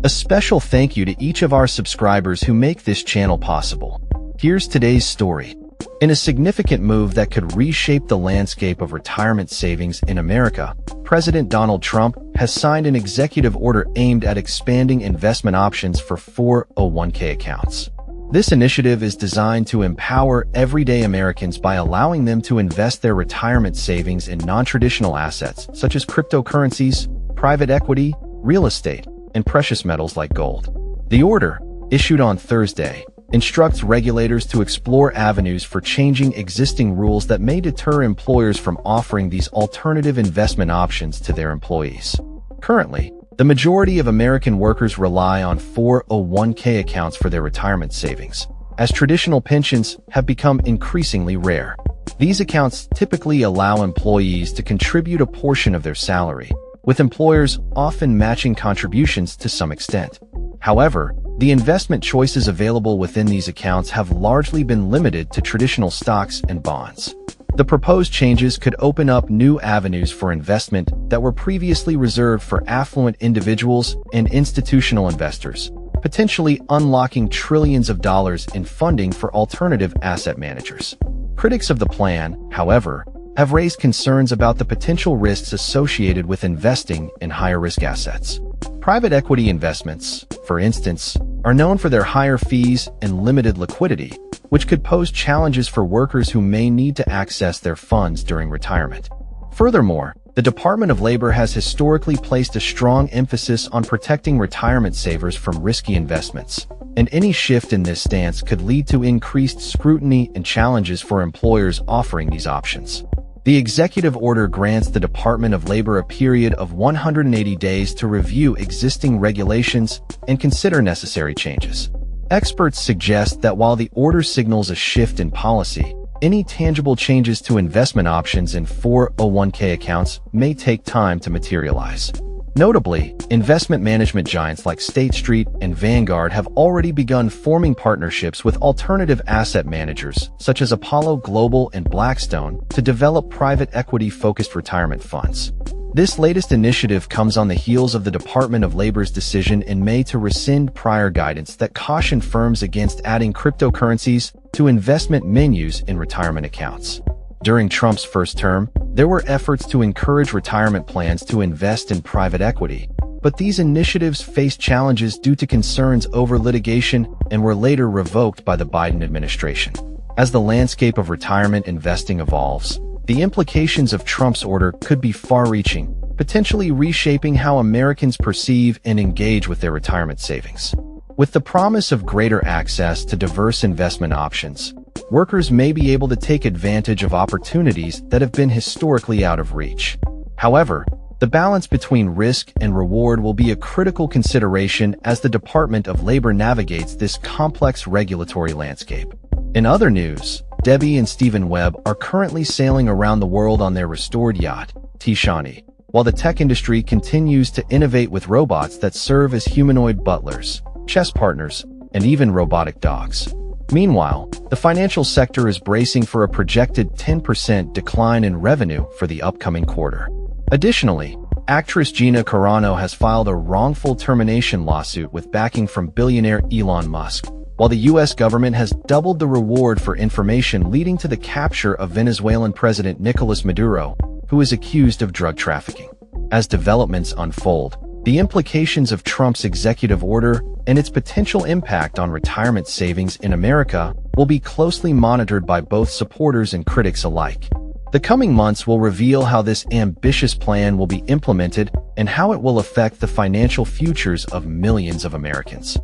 A special thank you to each of our subscribers who make this channel possible. Here's today's story. In a significant move that could reshape the landscape of retirement savings in America, President Donald Trump has signed an executive order aimed at expanding investment options for 401k accounts. This initiative is designed to empower everyday Americans by allowing them to invest their retirement savings in non-traditional assets such as cryptocurrencies, private equity, real estate, and precious metals like gold. The order, issued on Thursday, instructs regulators to explore avenues for changing existing rules that may deter employers from offering these alternative investment options to their employees. Currently, the majority of American workers rely on 401k accounts for their retirement savings, as traditional pensions have become increasingly rare. These accounts typically allow employees to contribute a portion of their salary, with employers often matching contributions to some extent. However, the investment choices available within these accounts have largely been limited to traditional stocks and bonds. The proposed changes could open up new avenues for investment that were previously reserved for affluent individuals and institutional investors, potentially unlocking trillions of dollars in funding for alternative asset managers. Critics of the plan, however, have raised concerns about the potential risks associated with investing in higher-risk assets. Private equity investments, for instance, are known for their higher fees and limited liquidity, which could pose challenges for workers who may need to access their funds during retirement. Furthermore, the Department of Labor has historically placed a strong emphasis on protecting retirement savers from risky investments, and any shift in this stance could lead to increased scrutiny and challenges for employers offering these options. The executive order grants the Department of Labor a period of 180 days to review existing regulations and consider necessary changes. Experts suggest that while the order signals a shift in policy, any tangible changes to investment options in 401k accounts may take time to materialize. Notably, investment management giants like State Street and Vanguard have already begun forming partnerships with alternative asset managers such as Apollo Global and Blackstone to develop private equity-focused retirement funds. This latest initiative comes on the heels of the Department of Labor's decision in May to rescind prior guidance that cautioned firms against adding cryptocurrencies to investment menus in retirement accounts. During Trump's first term, there were efforts to encourage retirement plans to invest in private equity, but these initiatives faced challenges due to concerns over litigation and were later revoked by the Biden administration. As the landscape of retirement investing evolves, the implications of Trump's order could be far-reaching, potentially reshaping how Americans perceive and engage with their retirement savings. With the promise of greater access to diverse investment options, workers may be able to take advantage of opportunities that have been historically out of reach. However, the balance between risk and reward will be a critical consideration as the Department of Labor navigates this complex regulatory landscape. In other news, Debbie and Stephen Webb are currently sailing around the world on their restored yacht, Tishani, while the tech industry continues to innovate with robots that serve as humanoid butlers, chess partners, and even robotic dogs. Meanwhile, the financial sector is bracing for a projected 10% decline in revenue for the upcoming quarter. Additionally, actress Gina Carano has filed a wrongful termination lawsuit with backing from billionaire Elon Musk, while the U.S. government has doubled the reward for information leading to the capture of Venezuelan President Nicolas Maduro, who is accused of drug trafficking. As developments unfold, the implications of Trump's executive order and its potential impact on retirement savings in America will be closely monitored by both supporters and critics alike. The coming months will reveal how this ambitious plan will be implemented and how it will affect the financial futures of millions of Americans.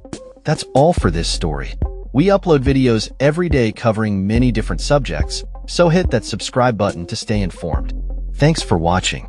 That's all for this story. We upload videos every day covering many different subjects, so hit that subscribe button to stay informed. Thanks for watching.